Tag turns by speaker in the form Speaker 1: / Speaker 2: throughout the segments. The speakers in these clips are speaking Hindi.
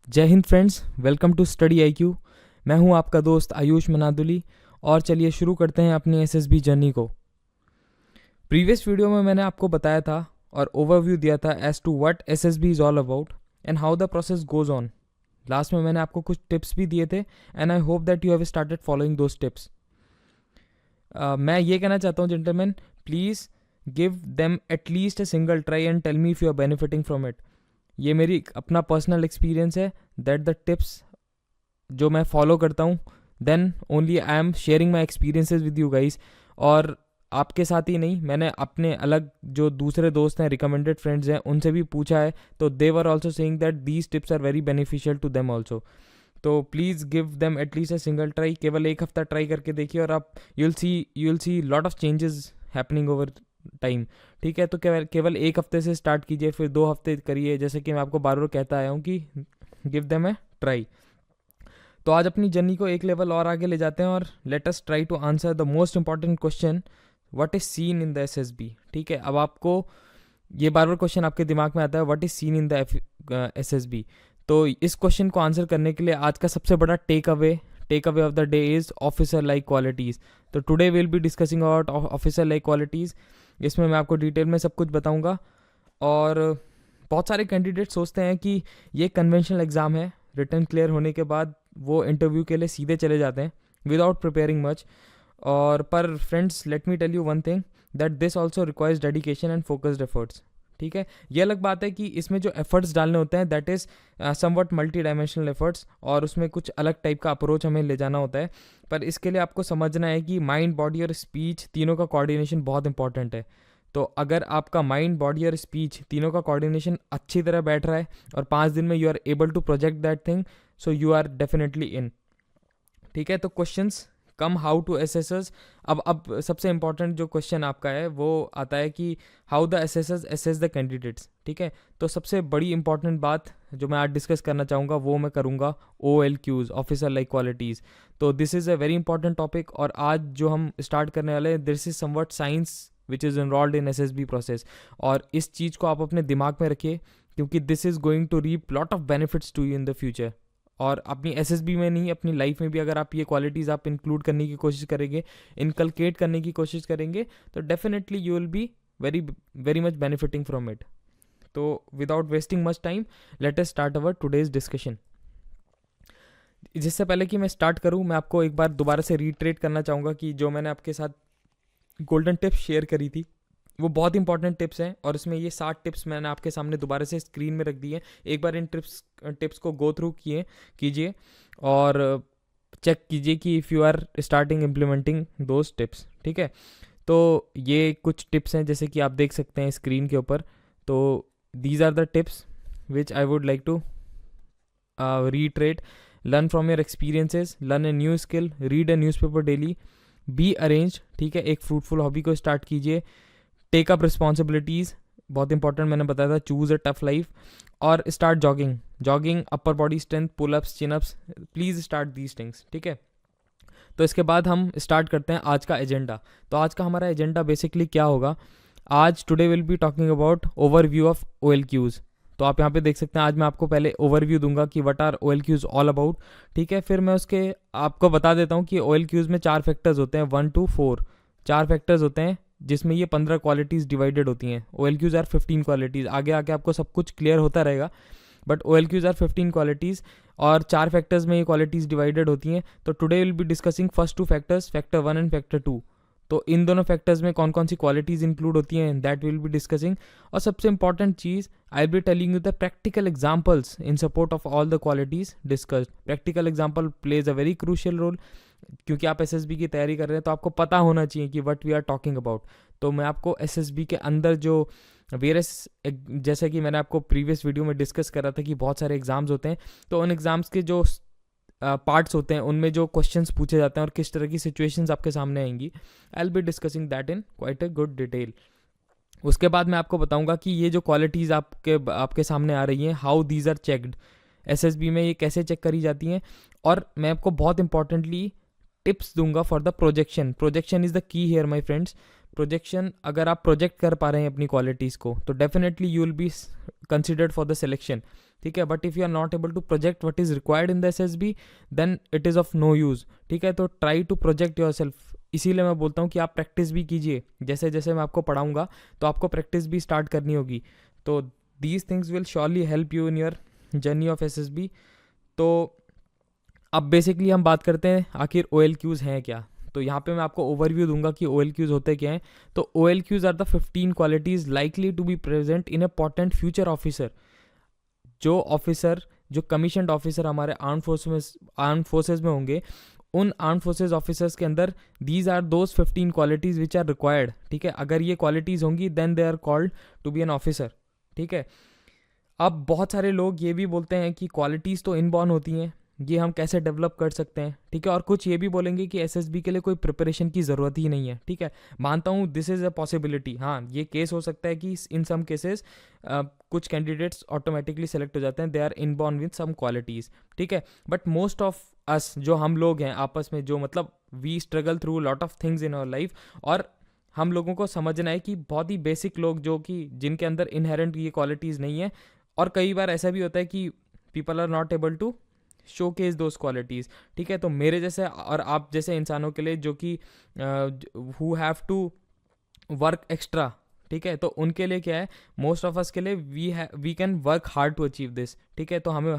Speaker 1: जय हिंद friends, welcome to study IQ। मैं हूं आपका दोस्त आयुष मनादुली और चलिए शुरू करते हैं अपनी एसएसबी जर्नी को। प्रीवियस वीडियो में मैंने आपको बताया था और ओवरव्यू दिया था as to what SSB is all about and how the process goes on. Last में मैंने आपको कुछ टिप्स भी दिए थे and I hope that you have started following those tips. मैं ये कहना चाहता हूँ gentleman, please give them at least a single try and tell me if you are benefiting from it. ये मेरी अपना पर्सनल एक्सपीरियंस है दैट द टिप्स जो मैं फॉलो करता हूँ then only I am sharing my experiences with you guys. और आपके साथ ही नहीं, मैंने अपने अलग जो दूसरे दोस्त हैं, रिकमेंडेड फ्रेंड्स हैं, उनसे भी पूछा है तो they were also saying that these tips are very beneficial to them also. तो please give them at least a single try. केवल एक हफ्ता ट्राई करके देखिए और आप you will see lot of changes happening over time. ठीक है, तो केवल एक हफ्ते से स्टार्ट कीजिए, फिर 2 हफ्ते करिए, जैसे कि मैं आपको बार बार कहता आया हूँ कि गिव देम ए ट्राई। तो आज अपनी जर्नी को एक लेवल और आगे ले जाते हैं और let us try to answer the most important question, what is seen in the SSB. ठीक है, अब आपको ये बार बार क्वेश्चन आपके दिमाग में आता है, what is seen in the SSB. तो इस क्वेश्चन को आंसर करने के लिए आज का सबसे बड़ा take away of the day is officer like qualities. तो today will be discussing about officer like qualities. इसमें मैं आपको डिटेल में सब कुछ बताऊंगा। और बहुत सारे कैंडिडेट सोचते हैं कि ये कन्वेंशनल एग्ज़ाम है, रिटर्न क्लियर होने के बाद वो इंटरव्यू के लिए सीधे चले जाते हैं विदाउट प्रिपेयरिंग मच। और पर friends, let me tell you one thing that this also requires dedication and focused efforts. ठीक है, ये अलग बात है कि इसमें जो एफर्ट्स डालने होते हैं that is somewhat multi dimensional efforts, और उसमें कुछ अलग टाइप का अप्रोच हमें ले जाना होता है। पर इसके लिए आपको समझना है कि माइंड, बॉडी और स्पीच तीनों का कोऑर्डिनेशन बहुत इंपॉर्टेंट है। तो अगर आपका माइंड, बॉडी और स्पीच तीनों का कोऑर्डिनेशन अच्छी तरह बैठ रहा है और 5 दिन में you are able to project that thing, so you are definitely in. ठीक है, तो questions come how to assessors. अब सबसे इंपॉर्टेंट जो क्वेश्चन आपका है वो आता है कि how the assessors assess the candidates. ठीक है, तो सबसे बड़ी इंपॉर्टेंट बात जो मैं आज डिस्कस करना चाहूँगा वो मैं करूँगा OLQs, ऑफिसर लाइक क्वालिटीज़। तो this is a very important topic और आज जो हम स्टार्ट करने वाले हैं this is somewhat science which is involve in SSB process. और इस चीज़ को आप अपने दिमाग में रखिए क्योंकि this is going to reap lot of benefits to you in the future. और अपनी SSB में नहीं, अपनी लाइफ में भी अगर आप ये क्वालिटीज़ आप इंक्लूड करने की कोशिश करेंगे, इनकलकेट करने की कोशिश करेंगे, तो definitely you will be very very much benefiting from it. तो without wasting much time let us start our today's discussion. जिससे पहले कि मैं स्टार्ट करूं, मैं आपको एक बार दोबारा से रीट्रेट करना चाहूँगा कि जो मैंने आपके साथ गोल्डन टिप्स शेयर करी थी वो बहुत इंपॉर्टेंट टिप्स हैं और इसमें ये 7 टिप्स मैंने आपके सामने दोबारा से स्क्रीन में रख दी है। एक बार इन टिप्स को गो थ्रू कीजिए और चेक कीजिए कि if you are starting implementing those tips. ठीक है, तो ये कुछ टिप्स हैं जैसे कि आप देख सकते हैं स्क्रीन के ऊपर। तो these are the tips which I would like to reiterate. Learn from your experiences, learn a new skill, read a newspaper daily, be arrange. ठीक है, एक फ्रूटफुल हॉबी को स्टार्ट कीजिए, टेक अप रिस्पॉन्सिबिलिटीज़, बहुत इंपॉर्टेंट, मैंने बताया था, चूज़ अ टफ लाइफ, और start jogging, upper body strength, pullups, chinups, please start these things. ठीक है, तो इसके बाद हम स्टार्ट करते हैं आज का एजेंडा। तो आज का हमारा एजेंडा बेसिकली क्या होगा, आज today will be talking about overview of OLQs। तो आप यहाँ पे देख सकते हैं, आज मैं आपको पहले ओवरव्यू दूंगा कि what are OLQs all about. ठीक है, फिर मैं उसके आपको बता देता हूँ कि OLQs में 4 फैक्टर्स होते हैं, 1 to 4 4 फैक्टर्स होते हैं जिसमें ये 15 क्वालिटीज़ डिवाइडेड होती हैं। OLQs are 15 qualities. आगे आके आपको सब कुछ क्लियर होता रहेगा, बट OLQs आर 15 क्वालिटीज़ और 4 फैक्टर्स में ये क्वालिटीज़ डिवाइडेड होती हैं। तो today will be discussing first 2 factors, factor 1 and factor 2। तो इन दोनों फैक्टर्स में कौन कौन सी क्वालिटीज़ इंक्लूड होती हैं दैट विल बी डिस्कसिंग। और सबसे इंपॉर्टेंट चीज़, I will be telling you the practical examples in support of all the qualities discussed. Practical example plays a very crucial role क्योंकि आप SSB की तैयारी कर रहे हैं तो आपको पता होना चाहिए कि what we are talking about. तो मैं आपको SSB के अंदर जो वेरियस, जैसे कि मैंने आपको प्रीवियस वीडियो में डिस्कस करा था कि बहुत सारे एग्ज़ाम्स होते हैं, तो उन एग्ज़ाम्स के जो पार्ट्स होते हैं उनमें जो क्वेश्चंस पूछे जाते हैं और किस तरह की सिचुएशंस आपके सामने आएंगी, आई will be discussing that in quite a good detail. उसके बाद मैं आपको बताऊंगा कि ये जो क्वालिटीज़ आपके सामने आ रही हैं, how these are checked, SSB में ये कैसे चेक करी जाती हैं। और मैं आपको बहुत इंपॉर्टेंटली टिप्स दूंगा for the projection is the key here my friends. Projection, अगर आप प्रोजेक्ट कर पा रहे हैं अपनी क्वालिटीज़ को तो definitely you will be considered for the selection. ठीक है, but if you are not able to project what is required in the SSB then it is of no use, ठीक है। तो try to project yourself, इसीलिए मैं बोलता हूँ कि आप प्रैक्टिस भी कीजिए, जैसे जैसे मैं आपको पढ़ाऊँगा तो आपको प्रैक्टिस भी स्टार्ट करनी होगी। तो these things will surely help you in your journey of SSB. तो अब बेसिकली हम बात करते हैं आखिर OLQs हैं क्या। तो यहाँ पे मैं आपको ओवरव्यू दूंगा कि OLQs होते क्या हैं। तो OLQs are the 15 qualities likely to be present in a potent future officer. जो ऑफिसर, जो कमीशनड ऑफिसर हमारे आर्म फोर्सेज में होंगे, उन आर्म फोर्सेज ऑफिसर्स के अंदर these are those 15 qualities which are required, ठीक है। अगर ये क्वालिटीज़ होंगी then they are called to be an officer, ठीक है। अब बहुत सारे लोग ये भी बोलते हैं कि क्वालिटीज़ तो इनबॉर्न होती हैं, ये हम कैसे डेवलप कर सकते हैं, ठीक है। और कुछ ये भी बोलेंगे कि एसएसबी के लिए कोई प्रिपरेशन की ज़रूरत ही नहीं है, ठीक है। मानता हूँ दिस इज़ अ पॉसिबिलिटी, हाँ ये केस हो सकता है कि इन सम केसेस कुछ कैंडिडेट्स ऑटोमेटिकली सेलेक्ट हो जाते हैं, they are inborn with some qualities, ठीक है। बट मोस्ट ऑफ अस, जो हम लोग हैं आपस में, जो मतलब we struggle through lot of things in our life, और हम लोगों को समझना है कि बहुत ही बेसिक लोग जो कि जिनके अंदर इनहेरेंट ये क्वालिटीज़ नहीं है, और कई बार ऐसा भी होता है कि people are not able to showcase those qualities, ठीक है। तो मेरे जैसे और आप जैसे इंसानों के लिए जो कि who have to work extra, ठीक है, तो उनके लिए क्या है, मोस्ट ऑफ अस के लिए we can work hard to achieve this, ठीक है। तो हमें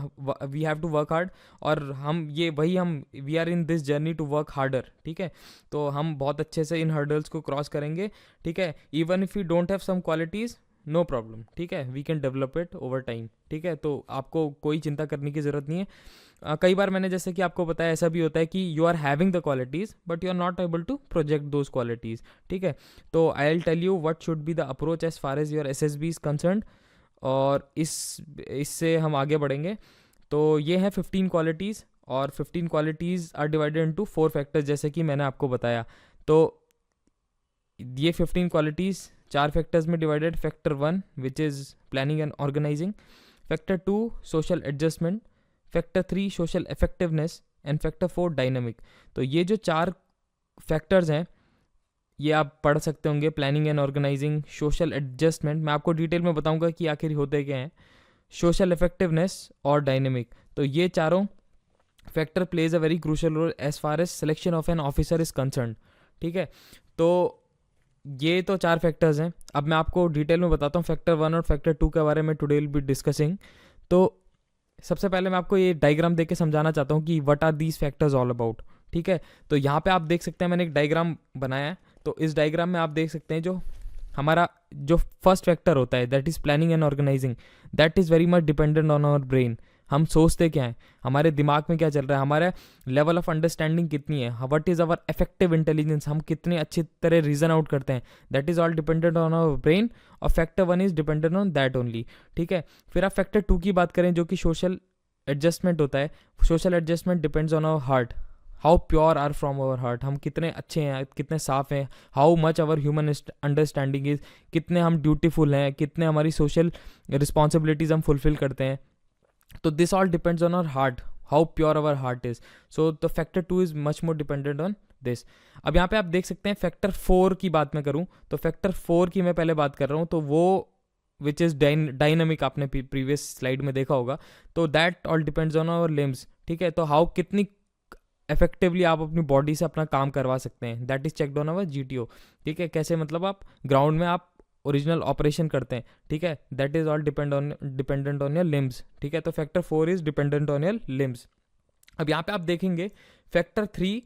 Speaker 1: we have to work hard, और हम we are in this journey to work harder, ठीक है। तो हम बहुत अच्छे से इन हर्डल्स को क्रॉस करेंगे, ठीक है। Even if you don't have some qualities, no problem, ठीक है, we can develop it over time, ठीक है। तो आपको कोई चिंता करने की ज़रूरत नहीं है। कई बार मैंने जैसे कि आपको बताया, ऐसा भी होता है कि you are having the qualities but you are not able to project those qualities, ठीक है। तो I will tell you what should be the approach as far as your SSB is concerned, और इससे हम आगे बढ़ेंगे। तो ये हैं 15 क्वालिटीज़, और 15 qualities are divided into 4 factors, जैसे कि मैंने आपको बताया। तो ये 15 क्वालिटीज़ 4 फैक्टर्स में divided. Factor 1 which is planning and organising, factor 2 social adjustment, factor 3 social effectiveness, and factor 4 dynamic. तो ये जो 4 फैक्टर्स हैं ये आप पढ़ सकते होंगे, planning and organising, social adjustment, मैं आपको डिटेल में बताऊंगा कि आखिर होते क्या हैं, सोशल इफेक्टिवनेस और डायनेमिक। तो ये चारों factor plays a very crucial role as far as selection of an officer is concern, ठीक है। तो ये तो 4 फैक्टर्स हैं। अब मैं आपको डिटेल में बताता हूँ फैक्टर 1 और फैक्टर 2 के बारे में टुडे विल बी डिस्कसिंग। तो सबसे पहले मैं आपको ये डायग्राम देके समझाना चाहता हूँ कि what are these factors all about, ठीक है। तो यहाँ पे आप देख सकते हैं, मैंने एक डायग्राम बनाया है। तो इस डायग्राम में आप देख सकते हैं जो हमारा जो फर्स्ट फैक्टर होता है that is planning and organising, that is very much dependent on our brain. हम सोचते क्या हैं, हमारे दिमाग में क्या चल रहा है, हमारा लेवल ऑफ अंडरस्टैंडिंग कितनी है, what is our effective intelligence, हम कितने अच्छी तरह रीजन आउट करते हैं, that is all dependent on our brain. और factor 1 is dependent on that only, ठीक है। फिर आप फैक्टर 2 की बात करें जो कि सोशल एडजस्टमेंट होता है। Social adjustment depends on our heart, how pure are from our heart, हम कितने अच्छे हैं, कितने साफ हैं, how much our human understanding is, कितने हम ड्यूटीफुल हैं, कितने हमारी सोशल रिस्पॉन्सिबिलिटीज़ हम फुलफिल करते हैं। तो this all depends on our heart, how pure our heart is. So the factor 2 is much more dependent on this. अब यहाँ पे आप देख सकते हैं फैक्टर 4 की बात मैं करूँ तो फैक्टर 4 की मैं पहले बात कर रहा हूँ, तो वो विच इज़ डायनामिक, आपने प्रीवियस स्लाइड में देखा होगा। तो that all depends on our limbs, ठीक है। तो हाउ कितनी इफेक्टिवली आप अपनी बॉडी से अपना काम करवा सकते हैं, that is checked on our GTO, ठीक है। कैसे मतलब आप ग्राउंड में आप ओरिजिनल ऑपरेशन करते हैं, ठीक है, that is all dependent on your limbs, ठीक है। तो factor 4 is dependent on your limbs. अब यहाँ पे आप देखेंगे फैक्टर 3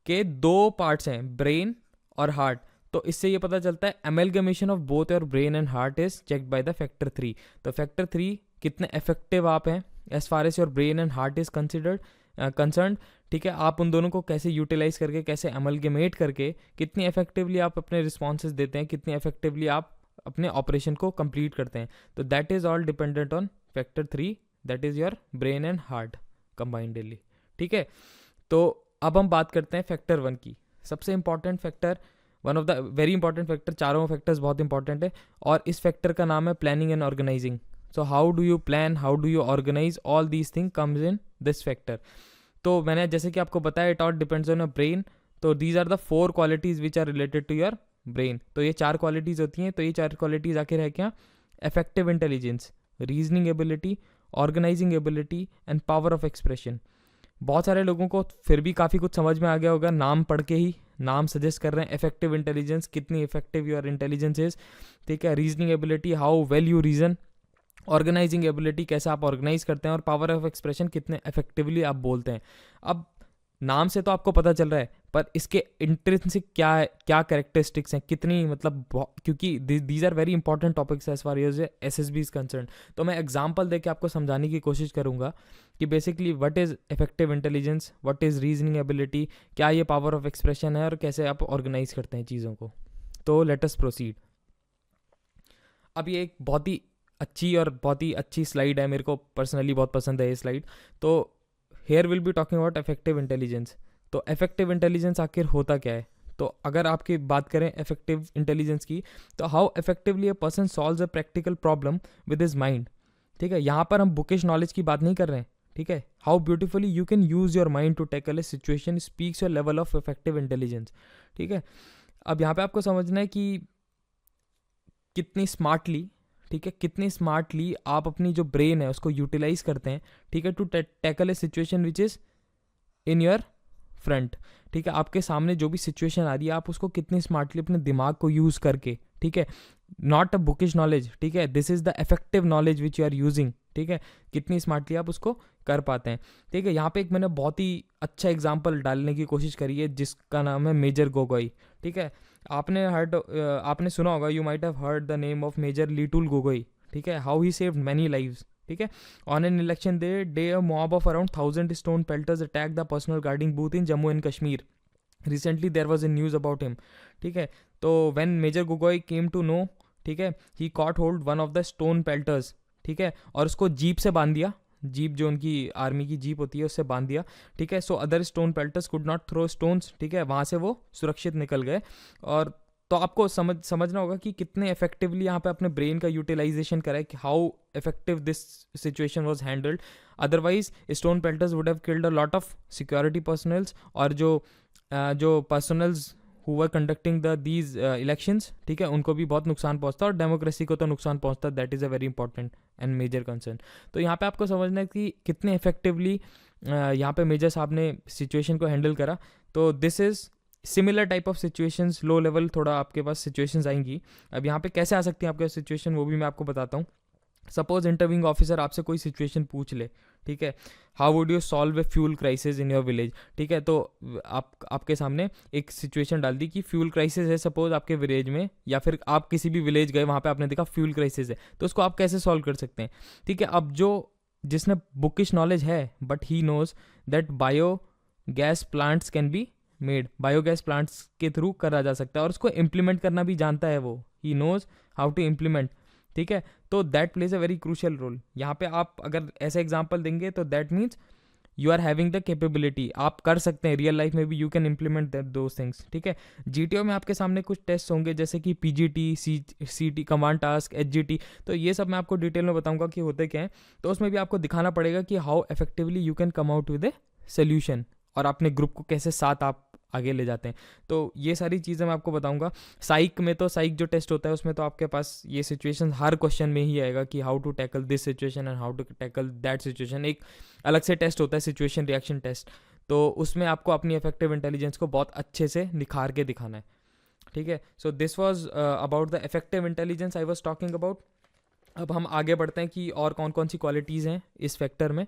Speaker 1: के 2 पार्ट्स हैं, ब्रेन और हार्ट। तो इससे ये पता चलता है amalgamation of both your brain and heart is checked by the factor 3। तो फैक्टर 3 कितने इफेक्टिव आप हैं as far as your brain and heart is concern, ठीक है। आप उन दोनों को कैसे यूटिलाइज करके, कैसे एमलगमेट करके कितनी इफेक्टिवली आप अपने रिस्पॉन्सेज देते हैं, कितनी इफेक्टिवली आप अपने ऑपरेशन को कंप्लीट करते हैं। तो that is all dependent on factor 3, that is your brain and heart combinedly, ठीक है। तो अब हम बात करते हैं फैक्टर 1 की। सबसे important factor, one of the very important factor, चारों फैक्टर्स बहुत इंपॉर्टेंट है, और इस फैक्टर का नाम है planning and organising. So how do you plan, how do you organise, all these thing comes in this factor. तो मैंने जैसे कि आपको बताया it all depends on your brain. तो these are the 4 qualities which are related to your brain. तो ये 4 क्वालिटीज़ होती हैं। तो ये 4 क्वालिटीज़ आखिर है क्या, effective intelligence, reasoning ability, organising ability and power of expression. बहुत सारे लोगों को फिर भी काफ़ी कुछ समझ में आ गया होगा, नाम पढ़ के ही नाम सजेस्ट कर रहे हैं। इफेक्टिव इंटेलिजेंस, कितनी इफेक्टिव योर इंटेलिजेंस इज, ठीक है। Reasoning ability, how well you reason. Organising ability, कैसे आप ऑर्गेनाइज करते हैं। और पावर ऑफ एक्सप्रेशन, कितने इफेक्टिवली आप बोलते हैं। अब नाम से तो आपको पता चल रहा है, पर इसके इंट्रिंसिक क्या है, क्या कैरेक्टरिस्टिक्स हैं, कितनी मतलब, क्योंकि these are very important topics as far as SSB is concern. तो मैं एग्जांपल देके आपको समझाने की कोशिश करूंगा कि basically what is effective intelligence, what is reasoning ability, क्या ये पावर ऑफ एक्सप्रेशन है, और कैसे आप ऑर्गेनाइज करते हैं चीज़ों को। तो लेट अस प्रोसीड। अब ये एक बहुत ही अच्छी और बहुत ही अच्छी स्लाइड है, मेरे को पर्सनली बहुत पसंद है ये स्लाइड। तो here will be talking about effective intelligence. तो इफेक्टिव इंटेलिजेंस आखिर होता क्या है। तो अगर आपकी बात करें इफेक्टिव इंटेलिजेंस की, तो how effectively a person solves a practical problem with his mind, ठीक है। यहाँ पर हम बुकिश नॉलेज की बात नहीं कर रहे हैं, ठीक है। How beautifully you can use your mind to tackle a situation speaks your level of effective intelligence, ठीक है। अब यहाँ पे आपको समझना है कि कितनी स्मार्टली, ठीक है, कितनी स्मार्टली आप अपनी जो ब्रेन है उसको यूटिलाइज करते हैं, ठीक है, to tackle a situation which is in your front, ठीक है। आपके सामने जो भी सिचुएशन आ रही है, आप उसको कितनी स्मार्टली अपने दिमाग को यूज़ करके, ठीक है, नॉट अ बुकिश नॉलेज, ठीक है, this is the effective knowledge which you are using, ठीक है, कितनी स्मार्टली आप उसको कर पाते हैं, ठीक है। यहाँ पे एक मैंने बहुत ही अच्छा एग्जाम्पल डालने की कोशिश करी है जिसका नाम है मेजर गोगोई, ठीक है। आपने सुना होगा, you might have heard the name of Major Litul Gogoi, ठीक है, how he saved many lives, ठीक है। On an election day a mob of around 1000 stone pelters attack the personal guarding booth in Jammu and Kashmir. Recently there was a news about him, ठीक है। तो when Major Gogoi came to know, ठीक है, he caught hold one of the stone pelters, ठीक है, और उसको जीप से बांध दिया, जीप जो उनकी आर्मी की जीप होती है उससे बांध दिया, ठीक है। So other stone pelters could not throw stones, ठीक है, वहाँ से वो सुरक्षित निकल गए। और तो आपको समझना होगा कि कितने इफेक्टिवली यहाँ पे अपने ब्रेन का यूटिलाइजेशन करा है, कि how effective this situation was handled. Otherwise stone pelters would have killed a lot of security personnels, और जो personnels who were conducting these elections, ठीक है, उनको भी बहुत नुकसान पहुंचता, और डेमोक्रेसी को तो नुकसान पहुंचता। That is a very important and major concern. तो यहाँ पे आपको समझना है कि कितने इफेक्टिवली यहाँ पे मेजर साहब ने सिचुएशन को हैंडल करा। तो this is similar type of situations, low level थोड़ा आपके पास सिचुएशंस आएंगी। अब यहाँ पे कैसे आ सकती हैं आपके सिचुएशन, वो भी मैं आपको बताता हूँ। सपोज इंटरव्यूइंग ऑफिसर आपसे कोई सिचुएशन पूछ ले, ठीक है, how would you solve a fuel crisis in your village, ठीक है। तो आपके सामने एक सिचुएशन डाल दी कि फ्यूल क्राइसिस है सपोज आपके विलेज में, या फिर आप किसी भी विलेज गए, वहाँ पे आपने देखा फ्यूल क्राइसिस है, तो उसको आप कैसे सॉल्व कर सकते हैं, ठीक है। अब जिसने बुकिश नॉलेज है, but he knows that bio gas plants can be made, biogas plants के थ्रू करा जा सकता है, और उसको इम्प्लीमेंट करना भी जानता है वो, he knows how to implement, ठीक है। तो that plays a very crucial role. यहाँ पे आप अगर ऐसे एग्जांपल देंगे तो that means you are having the capability, आप कर सकते हैं रियल लाइफ में भी, you can implement that those things, ठीक है। जीटीओ में आपके सामने कुछ टेस्ट होंगे जैसे कि पीजीटी, सीटी, कमांड टास्क, एचजीटी, तो ये सब मैं आपको डिटेल में बताऊंगा कि होते क्या हैं। तो उसमें भी आपको दिखाना पड़ेगा कि how effectively you can come out with a solution, और अपने ग्रुप को कैसे साथ आप आगे ले जाते हैं। तो ये सारी चीज़ें मैं आपको बताऊंगा। साइक जो टेस्ट होता है उसमें तो आपके पास ये सिचुएशन हर क्वेश्चन में ही आएगा कि how to tackle this situation and how to tackle that situation. एक अलग से टेस्ट होता है सिचुएशन रिएक्शन टेस्ट, तो उसमें आपको अपनी इफेक्टिव इंटेलिजेंस को बहुत अच्छे से निखार के दिखाना है, ठीक है। So this was about the effective intelligence I was talking about. अब हम आगे बढ़ते हैं कि और कौन कौन सी क्वालिटीज़ हैं इस फैक्टर में।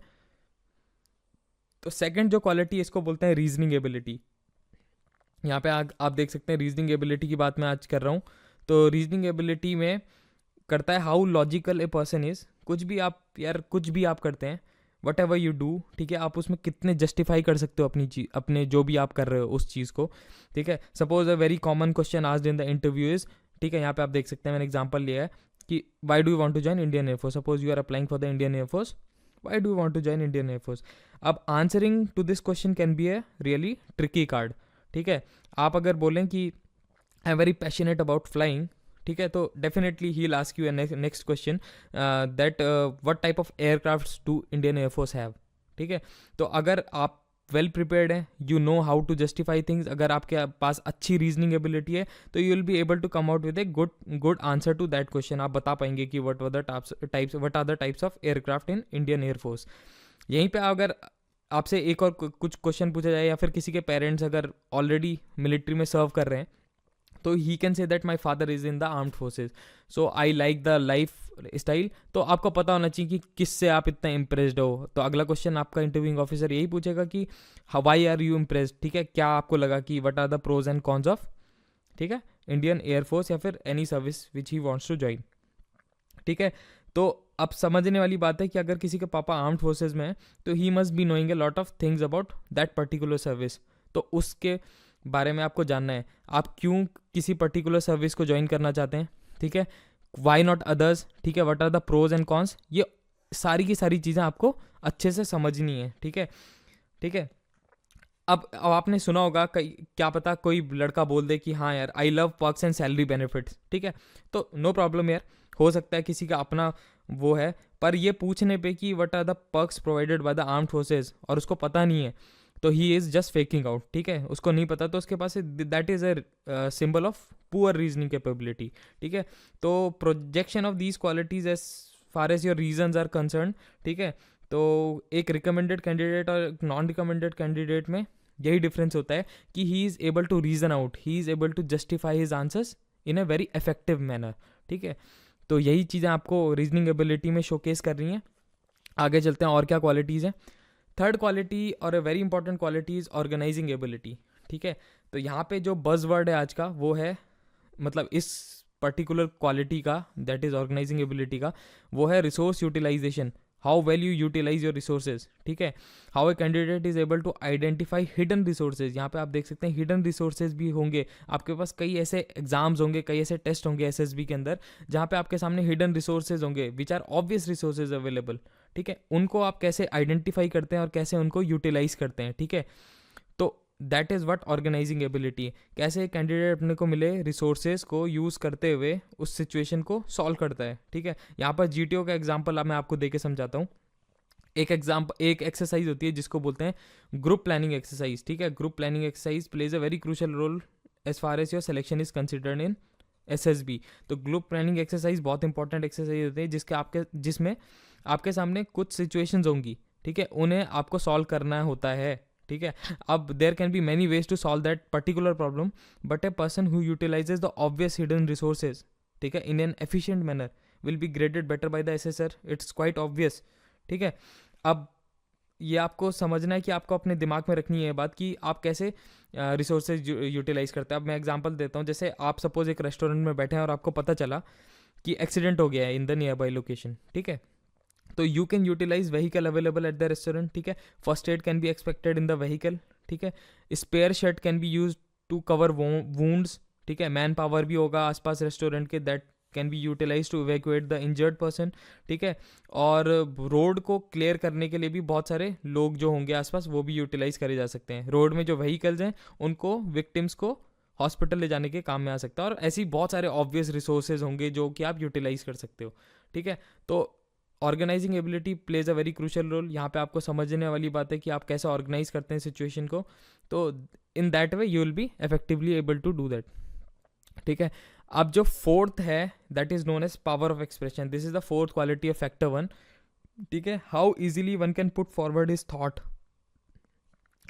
Speaker 1: तो सेकंड जो क्वालिटी इसको बोलते हैं रीजनिंग एबिलिटी। यहाँ पे आप देख सकते हैं रीजनिंग एबिलिटी की बात मैं आज कर रहा हूँ। तो रीजनिंग एबिलिटी में करता है how logical a person is. कुछ भी आप करते हैं, वट एवर यू डू, ठीक है, आप उसमें कितने जस्टिफाई कर सकते हो अपनी चीज, अपने जो भी आप कर रहे हो उस चीज़ को, ठीक है। Suppose a very common question asked in the interview is, ठीक है, यहाँ पे आप देख सकते हैं मैंने एग्जाम्पल लिया है कि why do you want to join Indian Air Force. Suppose you are applying for the Indian Air Force, why do you want to join Indian Air Force. अब answering to this question can be a really tricky card, ठीक है। आप अगर बोलें कि I am very passionate about flying, ठीक है, तो definitely he will ask you next question that what type of aircrafts do Indian Air Force have, ठीक है। तो अगर आप वेल प्रिपेयर्ड हैं, you know how to justify things, अगर आपके पास अच्छी रीजनिंग एबिलिटी है तो you will be able to come out with a good answer to that question. आप बता पाएंगे कि what are the types of aircraft in Indian air force. यहीं पे अगर आपसे एक और कुछ क्वेश्चन पूछा जाए, या फिर किसी के पेरेंट्स अगर ऑलरेडी मिलिट्री में सर्व कर रहे हैं, तो he can say that my father is in the armed forces, so I like the life style. तो आपको पता होना चाहिए कि किससे आप इतना इम्प्रेस्ड हो। तो अगला क्वेश्चन आपका इंटरव्यूइंग ऑफिसर यही पूछेगा कि व्हाई आर यू इम्प्रेस्ड, ठीक है, क्या आपको लगा कि what are the pros and cons of, ठीक है, इंडियन एयरफोर्स या फिर any service which he wants to join, ठीक है। तो अब समझने वाली बात है कि अगर किसी के पापा आर्म्ड फोर्सेज में है तो he must be knowing a lot of things about that particular service. तो उसके बारे में आपको जानना है, आप क्यों किसी पर्टिकुलर सर्विस को ज्वाइन करना चाहते हैं, ठीक है, वाई नॉट अदर्स, ठीक है, what are the pros and cons, ये सारी की सारी चीज़ें आपको अच्छे से समझनी है, ठीक है, ठीक है। अब आपने सुना होगा क्या पता कोई लड़का बोल दे कि हाँ यार I love perks and salary benefits, ठीक है, तो नो प्रॉब्लम यार, हो सकता है किसी का अपना वो है, पर ये पूछने पे कि what are the perks provided by the armed forces और उसको पता नहीं है, तो he is just faking out, ठीक है, उसको नहीं पता, तो उसके पास that is a symbol of poor reasoning capability, ठीक है। तो projection of these qualities as far as your reasons are concern, ठीक है, तो एक रिकमेंडेड कैंडिडेट और नॉन रिकमेंडेड कैंडिडेट में यही डिफरेंस होता है कि ही is able to reason out, he is able to justify his answers in a very effective manner, ठीक है। तो यही चीज़ें आपको रीजनिंग एबिलिटी में शोकेस कर रही हैं। आगे चलते हैं और क्या क्वालिटीज़ हैं। थर्ड क्वालिटी और a very important quality is organising ability, ठीक है। तो यहाँ पे जो बज़ वर्ड है आज का वो है, मतलब इस पर्टिकुलर क्वालिटी का, दैट इज़ ऑर्गेनाइजिंग एबिलिटी का, वो है resource utilisation, how well you utilise your resources, ठीक है, how a candidate is able to identify hidden resources. यहाँ पे आप देख सकते हैं हिडन रिसोर्सेज भी होंगे आपके पास, कई ऐसे एग्जाम्स होंगे, कई ऐसे टेस्ट होंगे एसएसबी के अंदर जहाँ पे आपके सामने हिडन रिसोर्सेज होंगे which are obvious resources available, ठीक है, उनको आप कैसे आइडेंटिफाई करते हैं और कैसे उनको यूटिलाइज करते हैं, ठीक है। तो that is what organising ability, कैसे कैंडिडेट अपने को मिले रिसोर्सेज को यूज़ करते हुए उस सिचुएशन को सॉल्व करता है, ठीक है। यहाँ पर जीटीओ का एग्जाम्पल मैं आपको दे के समझाता हूँ। एक एक्सरसाइज होती है जिसको बोलते हैं ग्रुप प्लानिंग एक्सरसाइज, ठीक है। Group planning exercise plays a very crucial role as far as your selection is considered in SSB. तो ग्रुप प्लानिंग एक्सरसाइज बहुत इंपॉर्टेंट एक्सरसाइज होती है जिसमें आपके सामने कुछ सिचुएशंस होंगी, ठीक है, उन्हें आपको सॉल्व करना होता है, ठीक है। अब there can be many ways to solve that particular problem, but a person who utilises the obvious hidden resources, ठीक है, in an efficient manner will be graded better by the assessor, it's quite obvious, ठीक है। अब ये आपको समझना है कि आपको अपने दिमाग में रखनी है बात कि आप कैसे रिसोर्सेज यूटिलाइज करते हैं। अब मैं एग्जांपल देता हूँ, जैसे आप सपोज एक रेस्टोरेंट में बैठे हैं और आपको पता चला कि एक्सीडेंट हो गया है in the near by location, ठीक है, तो you can utilise vehicle available at the restaurant, ठीक है, first aid can be expected in the vehicle, ठीक है, spare shed can be use to cover wounds, ठीक है, मैन पावर भी होगा आसपास रेस्टोरेंट के, that can be utilise to evacuate the injured person, ठीक है, और रोड को क्लियर करने के लिए भी बहुत सारे लोग जो होंगे आसपास वो भी यूटिलाइज करे जा सकते हैं। रोड में जो व्हीकल्स हैं उनको विक्टिम्स को हॉस्पिटल ले जाने के काम में आ सकता है, और ऐसी बहुत सारे ऑब्वियस रिसोर्सेज होंगे जो कि आप यूटिलाइज कर सकते हो, ठीक है। तो organising ability plays a very crucial role. यहाँ पे आपको समझने वाली बात है कि आप कैसे ऑर्गेनाइज करते हैं सिचुएशन को, तो in that way you will be effectively able to do that, ठीक है। अब जो फोर्थ है that is known as power of expression, this is the fourth quality of factor 1, ठीक है। How easily one can put forward his thought,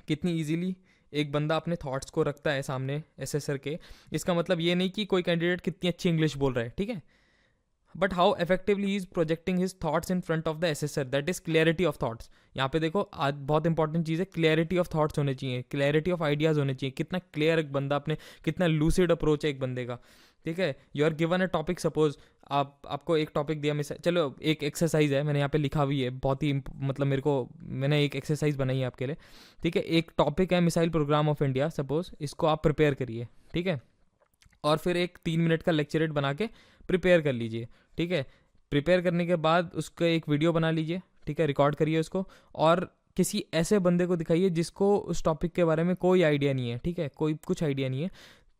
Speaker 1: कितनी इजीली एक बंदा अपने थॉट्स को रखता है सामने एसेसर के। इसका मतलब ये नहीं कि कोई कैंडिडेट कितनी अच्छी इंग्लिश बोल रहा है, ठीक है, but how effectively he is projecting his thoughts in front of the assessor, that is clarity of thoughts. यहाँ पे देखो आज बहुत इंपॉर्टेंट चीज़ है, क्लियरिटी ऑफ थॉट्स होने चाहिए, क्लियरिटी ऑफ आइडियाज़ होने चाहिए, कितना क्लियर एक बंदा अपने, कितना लूसिड अप्रोच है एक बंदे का, ठीक है। You are given a topic, suppose आपको एक टॉपिक दिया, चलो एक एक्सरसाइज है, मैंने यहाँ पे लिखा हुई है बहुत ही, मतलब मैंने एक एक्सरसाइज बनाई है आपके लिए, ठीक है। एक टॉपिक है missile programme of India, suppose इसको आप प्रिपेयर करिए, ठीक है, और फिर एक 3 मिनट का लेक्चरेट बना के प्रिपेयर कर लीजिए, ठीक है। प्रिपेयर करने के बाद उसका एक वीडियो बना लीजिए, ठीक है, रिकॉर्ड करिए उसको, और किसी ऐसे बंदे को दिखाइए जिसको उस टॉपिक के बारे में कोई आइडिया नहीं है, ठीक है, कोई कुछ आइडिया नहीं है,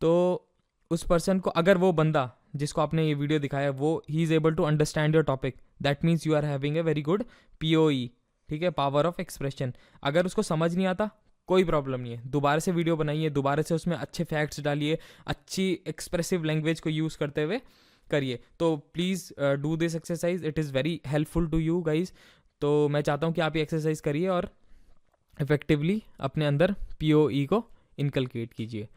Speaker 1: तो उस पर्सन को, अगर वो बंदा जिसको आपने ये वीडियो दिखाया वो he is able to understand your topic, that means you are having a very good POE, ठीक है, पावर ऑफ एक्सप्रेशन। अगर उसको समझ नहीं आता कोई प्रॉब्लम नहीं है, दोबारा से वीडियो बनाइए, दोबारा से उसमें अच्छे फैक्ट्स डालिए, अच्छी एक्सप्रेसिव लैंग्वेज को यूज़ करते हुए करिए। तो please do this exercise, it is very helpful to you guys. तो मैं चाहता हूँ कि आप ये एक्सरसाइज करिए और इफेक्टिवली अपने अंदर POE को इनकलकेट कीजिए।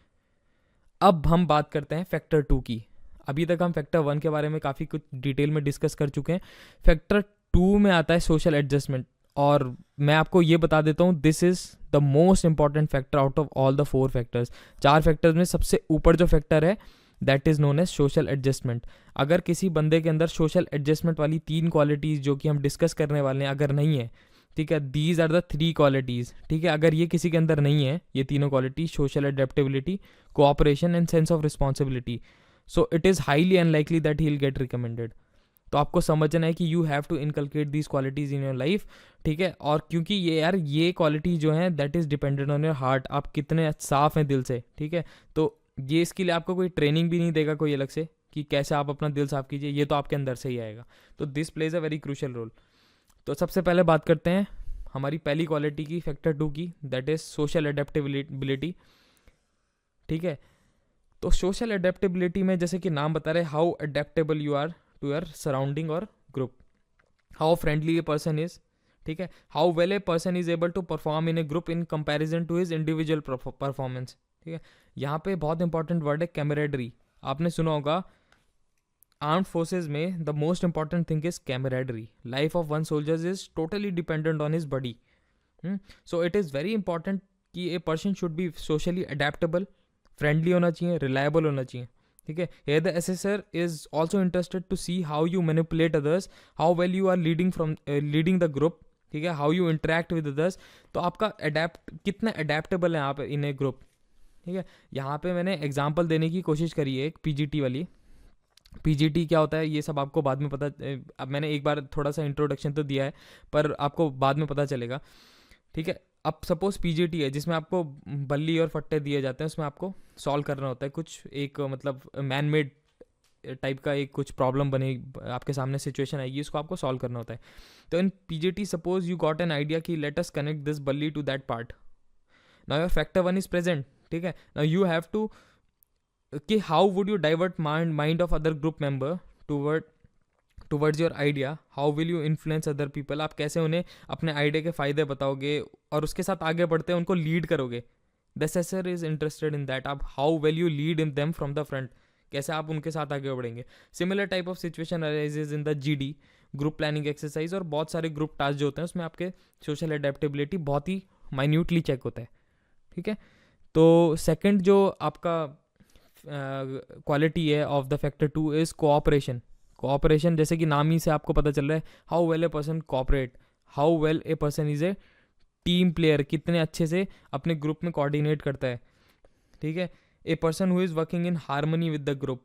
Speaker 1: अब हम बात करते हैं फैक्टर 2 की। अभी तक हम फैक्टर 1 के बारे में काफ़ी कुछ डिटेल में डिस्कस कर चुके हैं। फैक्टर 2 में आता है सोशल एडजस्टमेंट, और मैं आपको ये बता देता हूँ, this is the most important factor out of all the 4 factors. 4 factors में सबसे ऊपर जो फैक्टर है that is known as social adjustment. अगर किसी बंदे के अंदर सोशल एडजस्टमेंट वाली 3 क्वालिटीज़ जो कि हम डिस्कस करने वाले हैं अगर नहीं है, ठीक है, दीज आर द 3 क्वालिटीज़, ठीक है, अगर ये किसी के अंदर नहीं है, ये तीनों quality, social adaptability, cooperation and sense of responsibility, so it is highly unlikely that he will get recommended. तो आपको समझना है कि you have to inculcate these qualities in your life, ठीक है। और क्योंकि ये क्वालिटी जो है that is dependent on your heart, आप कितने साफ हैं दिल से, ठीक है। तो ये इसके लिए आपको कोई ट्रेनिंग भी नहीं देगा कोई अलग से कि कैसे आप अपना दिल साफ कीजिए, ये तो आपके अंदर से ही आएगा। तो this plays a very crucial role. तो सबसे पहले बात करते हैं हमारी पहली क्वालिटी की, फैक्टर 2 की, दैट इज़ सोशल एडेप्टेबिलिटी, ठीक है। तो सोशल एडेप्टेबिलिटी में जैसे कि नाम बता रहे, how adaptable you are to your surrounding और group, how friendly a person is, ठीक है, how well a person is able to perform in a group in comparison to his individual performance, ठीक है। यहाँ पे बहुत इंपॉर्टेंट वर्ड है कैमरेडरी। आपने सुना होगा आर्म्ड फोर्सेज में the most important thing is camaraderie. Life of one soldiers is totally dependent on his body. So it is very important कि a person should be socially adaptable, friendly होना चाहिए, रिलायबल होना चाहिए, ठीक है। Here the assessor is also interested to see how you manipulate others, how well you are leading the group, ठीक है, how you interact with others. तो आपका कितना अडेप्टेबल है आप इन ए ग्रुप, ठीक है। यहाँ पे मैंने एग्जाम्पल देने की कोशिश करी है एक PGT वाली। PGT क्या होता है ये सब आपको बाद में पता, अब मैंने एक बार थोड़ा सा इंट्रोडक्शन तो दिया है पर आपको बाद में पता चलेगा, ठीक है। अब सपोज PGT है जिसमें आपको बल्ली और फट्टे दिए जाते हैं, उसमें आपको सॉल्व करना होता है कुछ एक मतलब मैन मेड टाइप का एक कुछ प्रॉब्लम बने आपके सामने, सिचुएशन आएगी, इसको आपको सॉल्व करना होता है। तो in PGT suppose you got an idea कि लेट अस कनेक्ट दिस बल्ली to that part, now your factor 1 is present, ठीक है। नाउ यू हैव टू कि how would you divert mind of other group member towards your idea, how will you influence other people, आप कैसे उन्हें अपने आइडिया के फ़ायदे बताओगे और उसके साथ आगे बढ़ते हैं उनको लीड करोगे। The assessor is interested in that, आप how well you lead in them from the front, कैसे आप उनके साथ आगे बढ़ेंगे। Similar type of situation arises in the GD, group planning exercise, और बहुत सारे ग्रुप टास्क जो होते हैं उसमें आपके सोशल एडेप्टेबिलिटी बहुत ही माइन्यूटली चेक होता है, ठीक है। तो सेकंड जो आपका क्वालिटी है of the factor 2 is cooperation. Cooperation जैसे कि नाम ही से आपको पता चल रहा है, how well a person cooperate, how well a person is a team player, कितने अच्छे से अपने ग्रुप में कोऑर्डिनेट करता है, ठीक है। ए person who is working in harmony with the group,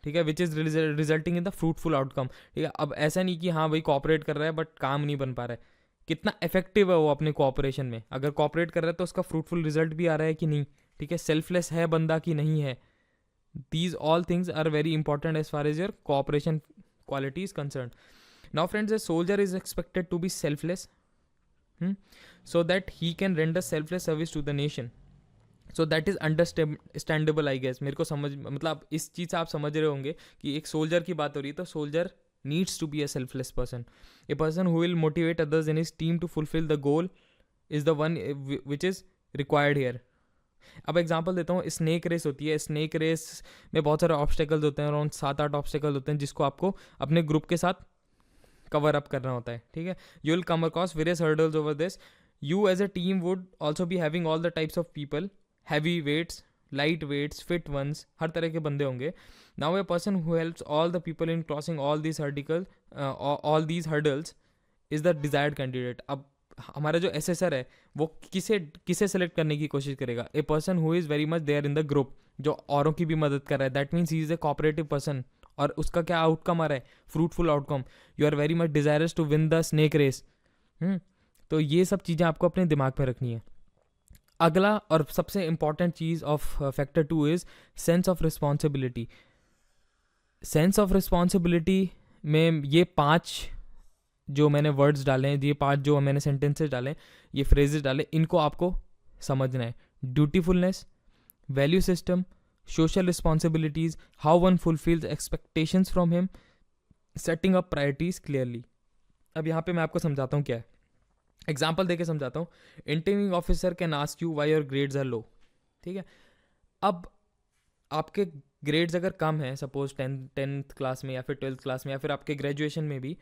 Speaker 1: ठीक है, which is resulting in the fruitful outcome, ठीक है। अब ऐसा नहीं कि हाँ भाई कोऑपरेट कर रहा है बट काम नहीं बन पा रहा है, कितना इफेक्टिव है वो अपने कोऑपरेशन में, अगर कोऑपरेट कर रहा है तो उसका फ्रूटफुल रिजल्ट भी आ रहा है कि नहीं, ठीक है, सेल्फलेस है बंदा कि नहीं है। These all things are very important as far as your cooperation quality is concerned. Now friends, a soldier is expected to be selfless, so that he can render selfless service to the nation. So that is understandable I guess. मेरे को समझ मतलब इस चीज़ से आप समझ रहे होंगे कि एक सोल्जर की बात हो रही है, तो soldier needs to be a selfless person. A person who will motivate others in his team to fulfill the goal is the one which is required here. अब एग्जांपल देता हूँ, स्नेक रेस होती है, स्नेक रेस में बहुत सारे ऑब्स्टेकल्स होते हैं, अराउंड 7-8 ऑब्स्टेकल होते हैं जिसको आपको अपने ग्रुप के साथ कवर अप करना होता है, ठीक है। You will come across various hurdles over this, you as a team would also be having all the types of people, heavy weights, light weights, fit ones, हर तरह के बंदे होंगे। Now a person who helps all the people in crossing all these hurdles is the desired candidate. अब हमारा जो एसेसर है वो किसे सेलेक्ट करने की कोशिश करेगा, a person who is very much there in the group, जो औरों की भी मदद कर रहा है, that means he is a cooperative person, और उसका क्या आउटकम आ रहा है, fruitful outcome, you are very much desirous to win the snake race. तो ये सब चीज़ें आपको अपने दिमाग में रखनी है। अगला और सबसे important cheese of factor 2 is sense of responsibility. Sense of responsibility में ये 5 जो मैंने वर्ड्स डाले हैं, ये 5 जो मैंने सेंटेंसेस डाले, ये फ्रेजेस डाले, इनको आपको समझना है। Dutifulness, value system, social responsibilities, how one fulfils expectations from him, setting up priorities clearly. अब यहाँ पे मैं आपको समझाता हूँ क्या है, एग्जाम्पल देके समझाता हूँ। Interviewing officer can ask you why your grades are low, ठीक है। अब आपके ग्रेड्स अगर कम है, सपोज 10th क्लास में या फिर 12th क्लास में या फिर आपके ग्रेजुएशन में भी,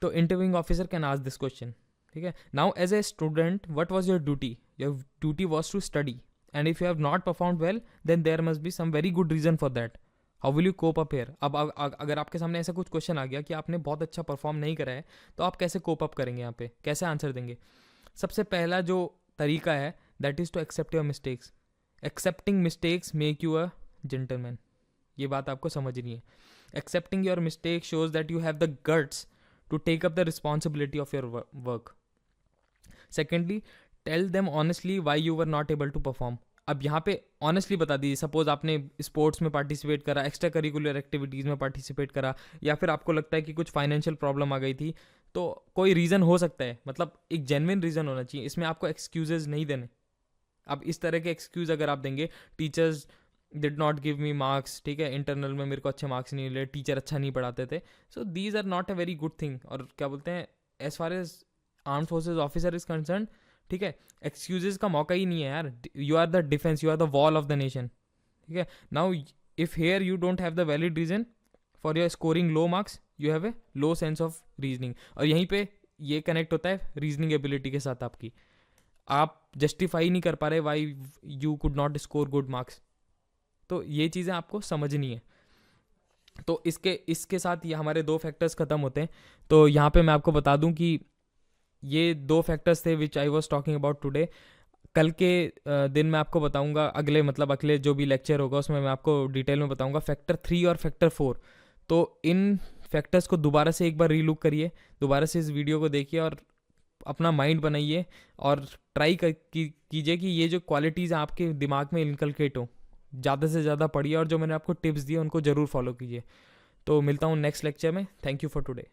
Speaker 1: तो interviewing officer can ask this question, ठीक है। Now as a student what was your duty? Your duty was to study, and if you have not performed well then there must be some very good reason for that. How will you cope up here? अब अगर आपके सामने ऐसा कुछ क्वेश्चन आ गया कि आपने बहुत अच्छा परफॉर्म नहीं करा है, तो आप कैसे कोप अप करेंगे, यहाँ पे कैसे आंसर देंगे? सबसे पहला जो तरीका है that is to accept your mistakes. Accepting mistakes make you a gentleman. ये बात आपको समझनी है। Accepting your mistake shows that you have the guts to take up the responsibility of your work. Secondly, tell them honestly why you were not able to perform. अब यहाँ पे ऑनेस्टली बता दीजिए, सपोज आपने स्पोर्ट्स में पार्टिसिपेट करा, एक्स्ट्रा करिकुलर एक्टिविटीज़ में पार्टिसिपेट करा, या फिर आपको लगता है कि कुछ फाइनेंशियल प्रॉब्लम आ गई थी, तो कोई रीज़न हो सकता है, मतलब एक जेन्युइन रीज़न होना चाहिए। इसमें आपको एक्सक्यूजेज नहीं देने। अब इस तरह के एक्सक्यूज अगर आप देंगे, teachers did not give me marks, ठीक है, इंटरनल में मेरे को अच्छे मार्क्स नहीं मिले, टीचर अच्छा नहीं पढ़ाते थे, so these are not a very good thing. और क्या बोलते हैं, as far as armed forces officer is concern, ठीक है, एक्सक्यूजेज का मौका ही नहीं है यार। You are the defence, you are the wall of the nation, ठीक है। Now if here you don't have the valid reason for your scoring low marks, you have a low sense of reasoning. और यहीं पे ये कनेक्ट होता है रीजनिंग एबिलिटी के साथ आपकी। आप जस्टिफाई नहीं कर पा रहे why you could not score good marks, तो ये चीज़ें आपको समझनी है। तो इसके साथ ये हमारे 2 फैक्टर्स ख़त्म होते हैं। तो यहाँ पे मैं आपको बता दूँ कि ये 2 फैक्टर्स थे which I was talking about today. कल के दिन मैं आपको बताऊंगा, अगले जो भी लेक्चर होगा उसमें मैं आपको डिटेल में बताऊंगा फैक्टर 3 और फैक्टर 4। तो इन फैक्टर्स को दोबारा से एक बार रीलुक करिए, दोबारा से इस वीडियो को देखिए और अपना माइंड बनाइए और ट्राई कीजिए कि ये जो क्वालिटीज़ आपके दिमाग में इनकलकेट हो। ज़्यादा से ज़्यादा पढ़िए और जो मैंने आपको टिप्स दिए उनको ज़रूर फॉलो कीजिए। तो मिलता हूँ नेक्स्ट लेक्चर में। Thank you for today.